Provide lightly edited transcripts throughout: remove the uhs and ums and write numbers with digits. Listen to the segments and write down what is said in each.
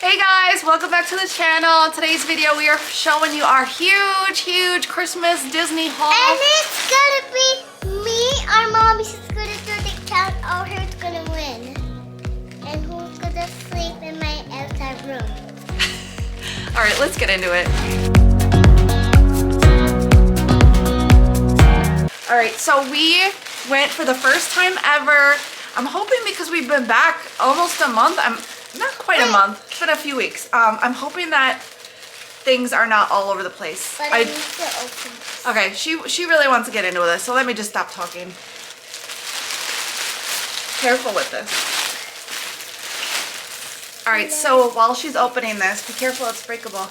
Hey guys, welcome back to the channel. In today's video we are showing you our huge Christmas Disney haul. And it's gonna be me, our mommy's gonna do the count or who's gonna win. And who's gonna sleep in my outside room. Alright, let's get into it. Alright, so we went for the first time ever. I'm hoping because we've been back almost a month. Not quite a month. It's been a few weeks. I'm hoping that things are not all over the place. But I need to open this. Okay, she really wants to get into this, so let me just stop talking. Careful with this. Alright, so while she's opening this, be careful, it's breakable.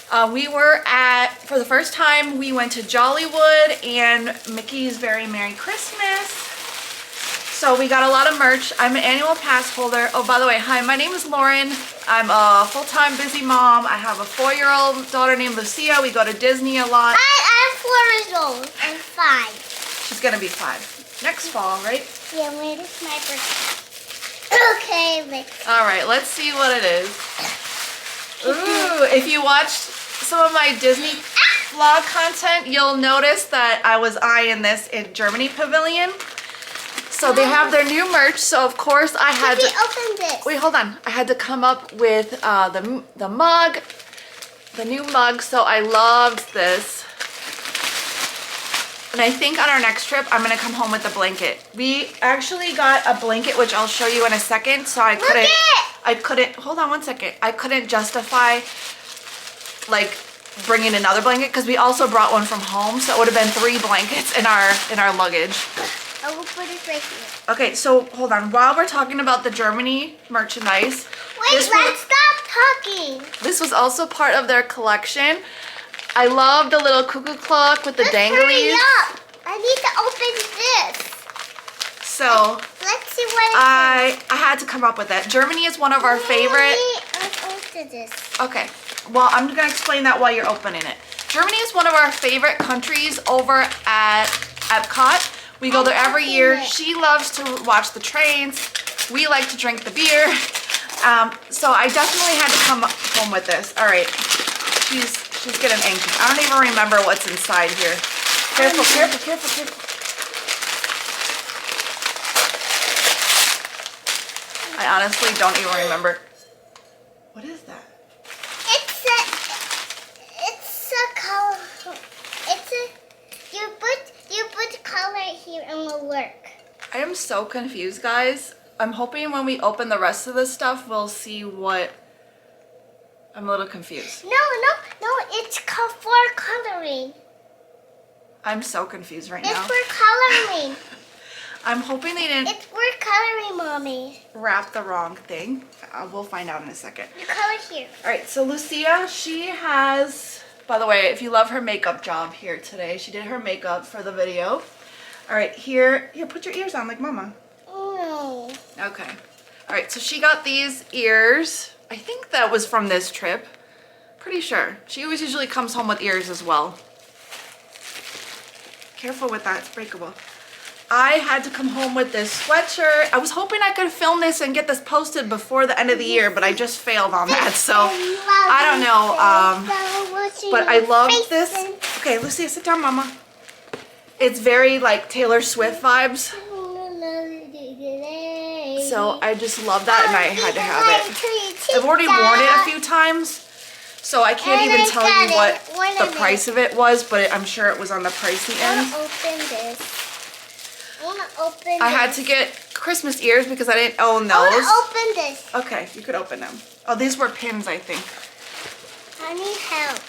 For the first time, we went to Jollywood and Mickey's Very Merry Christmas. So we got a lot of merch. I'm an annual pass holder. Oh, by the way, hi, my name is Lauren. I'm a full-time busy mom. I have a 4-year-old daughter named Lucia. We go to Disney a lot. I'm 4 years old. I'm 5. She's gonna be 5 next fall, right? Yeah, when it's my birthday. Okay, let's. All right, let's see what it is. Ooh, if you watched some of my Disney vlog content, you'll notice that I was eyeing this in Germany Pavilion. So they have their new merch, so of course I had to open this. Wait, hold on. I had to come up with the mug, the new mug, so I loved this. And I think on our next trip, I'm gonna come home with a blanket. We actually got a blanket, which I'll show you in a second, so I couldn't, hold on one second. I couldn't justify like bringing another blanket because we also brought one from home, so it would have been 3 blankets in our luggage. I will put it right here. Okay, so hold on. While we're talking about the Germany merchandise, let's stop talking. This was also part of their collection. I love the little cuckoo clock with the danglies. Hurry up. I need to open this. So let's see what I had to come up with that. Germany is one of our favorite. Let's open this. Okay. Well, I'm gonna explain that while you're opening it. Germany is one of our favorite countries over at Epcot. We go there every year. She loves to watch the trains. We like to drink the beer. So I definitely had to come home with this. All right, she's getting anxious. I don't even remember what's inside here. Careful. I honestly don't even remember. What is that? It's a color. You put color here and will work. I am so confused, guys. I'm hoping when we open the rest of this stuff, we'll see what... I'm a little confused. No, it's for coloring. I'm so confused right now. It's for coloring. I'm hoping they didn't... It's for coloring, Mommy. Wrap the wrong thing. We'll find out in a second. The color here. All right, so Lucia, she has... By the way, if you love her makeup job here today, she did her makeup for the video. All right, here, put your ears on like Mama. Oh. Okay. All right, so she got these ears. I think that was from this trip. Pretty sure. She always usually comes home with ears as well. Careful with that, it's breakable. I had to come home with this sweatshirt. I was hoping I could film this and get this posted before the end of the year, but I just failed on that, so I don't know. But I love this. Okay, Lucia, sit down, Mama. It's very like Taylor Swift vibes. So I just love that and I had to have it. I've already worn it a few times, so I can't even tell you what the price of it was, but I'm sure it was on the pricey end. I want to open this. I had to get Christmas ears because I didn't own those. I want to open this. Okay, you could open them. Oh, these were pins, I think. I need help.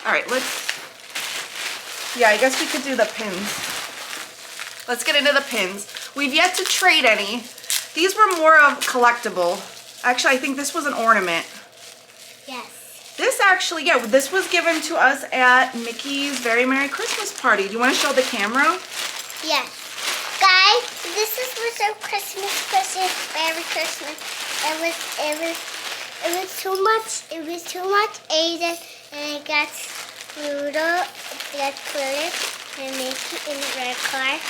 All right, I guess we could do the pins. Let's get into the pins. We've yet to trade any. These were more of collectible. Actually, I think this was an ornament. Yes. This actually, this was given to us at Mickey's Very Merry Christmas Party. Do you want to show the camera? Yes. Guys, this was our Christmas present. Merry Christmas. It was too much. It was too much Aiden, and I got Rudolph, got Cliff, and Mickey in the red car,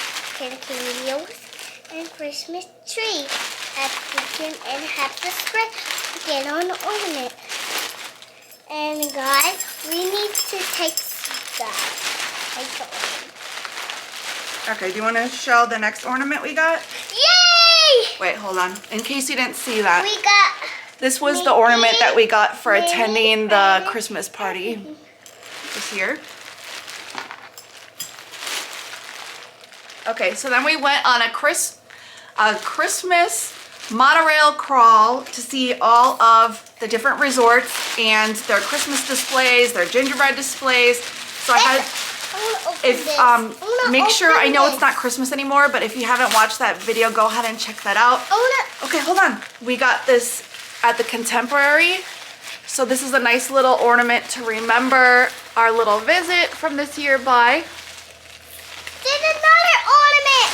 and Christmas tree. Have the gym and have the spread. get on the ornament. And guys, we need to take that. Take the ornament. Okay, do you want to show the next ornament we got? Yay! Wait, hold on. In case you didn't see that. We got This was the ornament that we got for attending the Christmas party this year. Okay, so then we went on a Christmas monorail crawl to see all of the different resorts and their Christmas displays, their gingerbread displays. So I had, make sure, I know it's not Christmas anymore, but if you haven't watched that video, go ahead and check that out. Okay, hold on. We got this at the Contemporary. So this is a nice little ornament to remember our little visit from this year by. There's another ornament.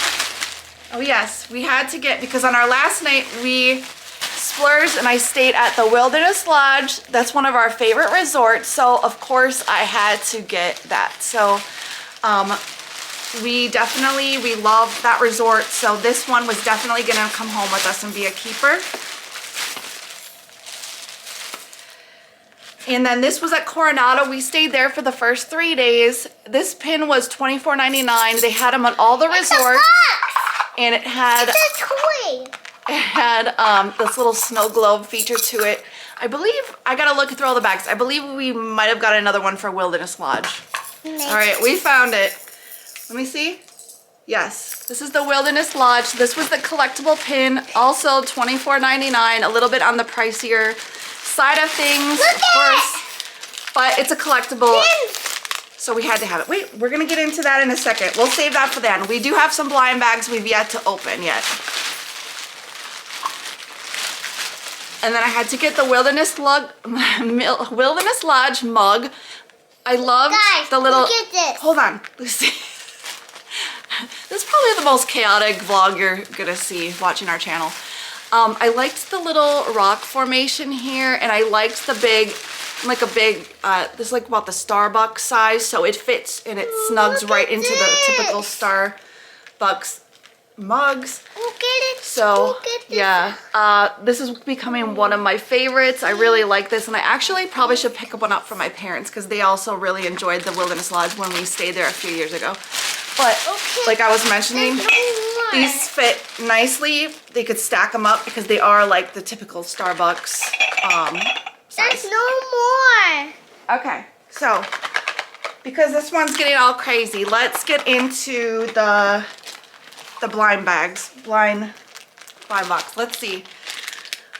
Oh yes, we had to get, because on our last night we splurged and I stayed at the Wilderness Lodge. That's one of our favorite resorts, so of course I had to get that. So we love that resort, so this one was definitely gonna come home with us and be a keeper. And then this was at Coronado. We stayed there for the first 3 days. This pin was $24.99. They had them at all the resorts. And it had this little snow globe feature to it. I believe, I gotta look through all the bags. I believe we might have got another one for Wilderness Lodge. Nice. All right, we found it. Let me see. Yes, this is the Wilderness Lodge. This was the collectible pin, also $24.99, a little bit on the pricier side of things, of course. But it's a collectible. So we had to have it. Wait, we're gonna get into that in a second. We'll save that for then. We do have some blind bags we've yet to open yet. And then I had to get the Wilderness Lodge mug. I loved the little, look at this. Hold on, Lucy. This is probably the most chaotic vlog you're gonna see watching our channel. I liked the little rock formation here, and I liked the big, this is like about the Starbucks size, so it fits and it snugs right into the typical Starbucks mugs. Look at it. So yeah, this is becoming one of my favorites. I really like this, and I actually probably should pick one up for my parents because they also really enjoyed the Wilderness Lodge when we stayed there a few years ago. But like I was mentioning, these fit nicely. They could stack them up because they are like the typical Starbucks There's no more. Okay, so because this one's getting all crazy, let's get into the blind bags, blind box. Let's see.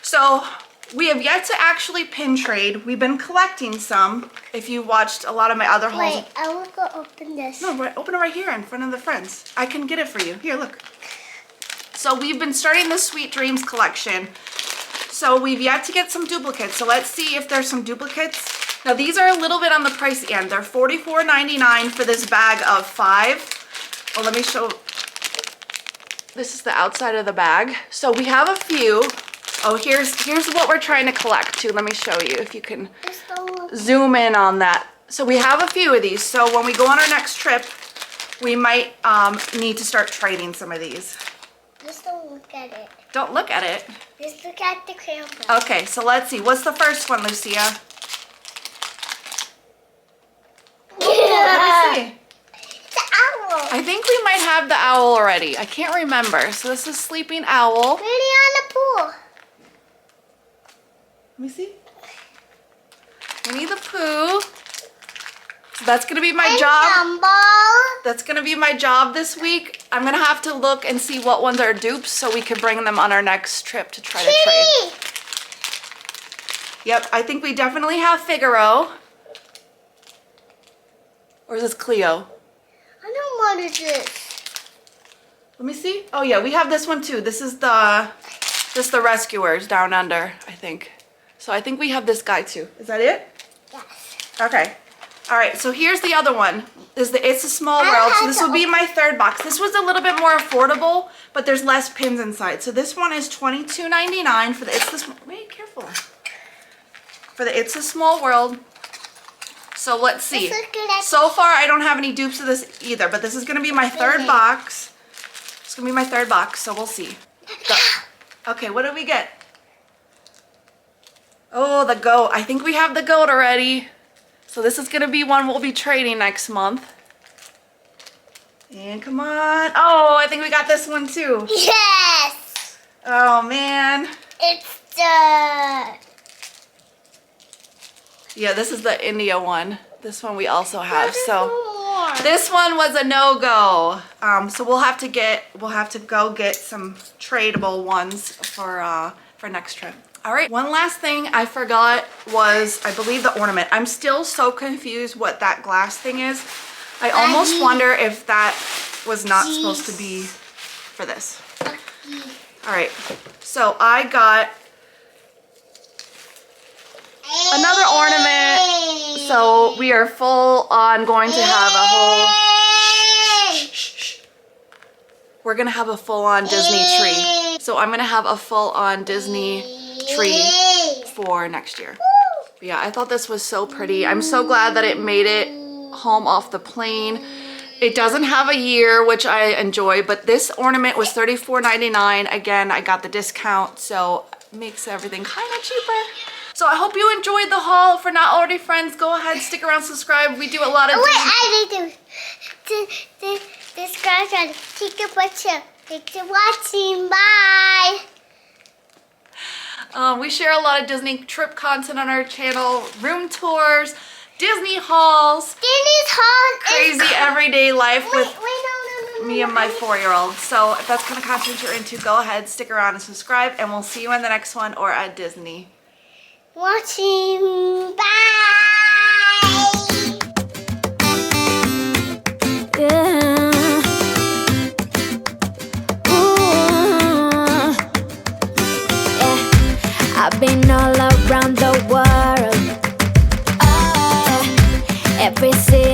So we have yet to actually pin trade. We've been collecting some. If you watched a lot of my other hauls. Wait, I will go open this. No, open it right here in front of the friends. I can get it for you. Here, look. So we've been starting the Sweet Dreams collection. So we've yet to get some duplicates. So let's see if there's some duplicates. Now these are a little bit on the pricey end. They're $44.99 for this bag of 5. Oh, let me show. This is the outside of the bag. So we have a few. Oh, here's what we're trying to collect too. Let me show you if you can zoom in on that. So we have a few of these. So when we go on our next trip, we might need to start trading some of these. Just don't look at it. Don't look at it. Just look at the camera. Okay, so let's see. What's the first one, Lucia? Let me see. The owl. I think we might have the owl already. I can't remember. So this is Sleeping Owl. Really on the pool. Let me see. Winnie the Pooh. So that's gonna be my job. Gumball. That's gonna be my job this week. I'm gonna have to look and see what ones are dupes so we can bring them on our next trip to try to trade. Yep, I think we definitely have Figaro. Or is this Cleo? I know what is this. Let me see. Oh yeah, we have this one too. This is the Rescuers Down Under, I think. So I think we have this guy too. Is that it? Yes. Okay. All right, so here's the other one. Is the It's a Small World. So this will be my third box. This was a little bit more affordable, but there's less pins inside. So this one is $22.99 for the It's a Small. Wait, careful. For the It's a Small World. So let's see. So far, I don't have any dupes of this either, but this is gonna be my third box. It's gonna be my third box, so we'll see. Go. Okay, what did we get? Oh, the goat. I think we have the goat already. So this is gonna be one we'll be trading next month. And come on. Oh, I think we got this one too. Yes! Oh man. It's the... Yeah, this is the India one. This one we also have. So more. this one was a no-go. So we'll have to go get some tradable ones for next trip. All right, one last thing I forgot was, I believe, the ornament. I'm still so confused what that glass thing is. I almost wonder if that was not supposed to be for this. All right, so I got another ornament. So we are full on going to have a whole, we're gonna have a full on Disney tree. So I'm gonna have a full on Disney tree for next year. But yeah, I thought this was so pretty. I'm so glad that it made it home off the plane. It doesn't have a year, which I enjoy, but this ornament was $34.99. Again, I got the discount, so it makes everything kind of cheaper. So I hope you enjoyed the haul. For not already friends, go ahead, stick around, subscribe. We do a lot of I need to subscribe and take a picture. Thanks for watching. Bye. We share a lot of Disney trip content on our channel, room tours, Disney hauls, crazy everyday life with me and my 4-year-old. So if that's kind of content you're into, go ahead, stick around and subscribe, and we'll see you in the next one or at Disney. Watching. Bye. I've been all around the world, every city.